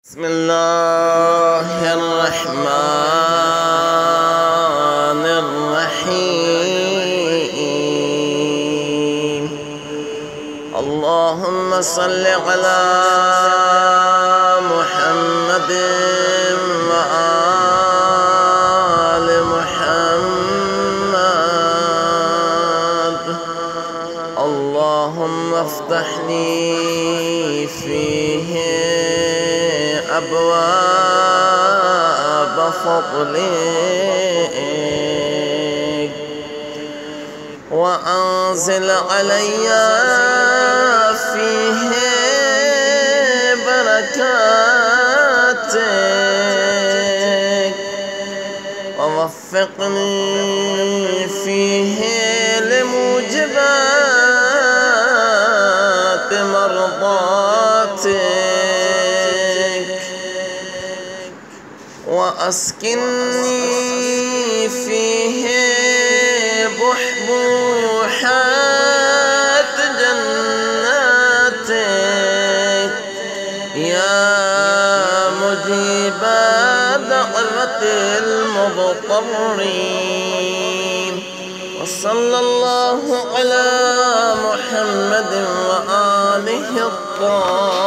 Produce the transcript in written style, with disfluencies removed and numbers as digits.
بسم الله الرحمن الرحيم. اللهم صل على محمد وآل محمد. اللهم افتح لي فيه أبواب فضلك وأنزل علي فيه بركاتك ووفقني فيه لموجبات مرضاتك وأسكنني فيه بحبوحات جناتك يا مجيب دعوة المضطرين. وصلى الله على محمد وآله الطاهرين.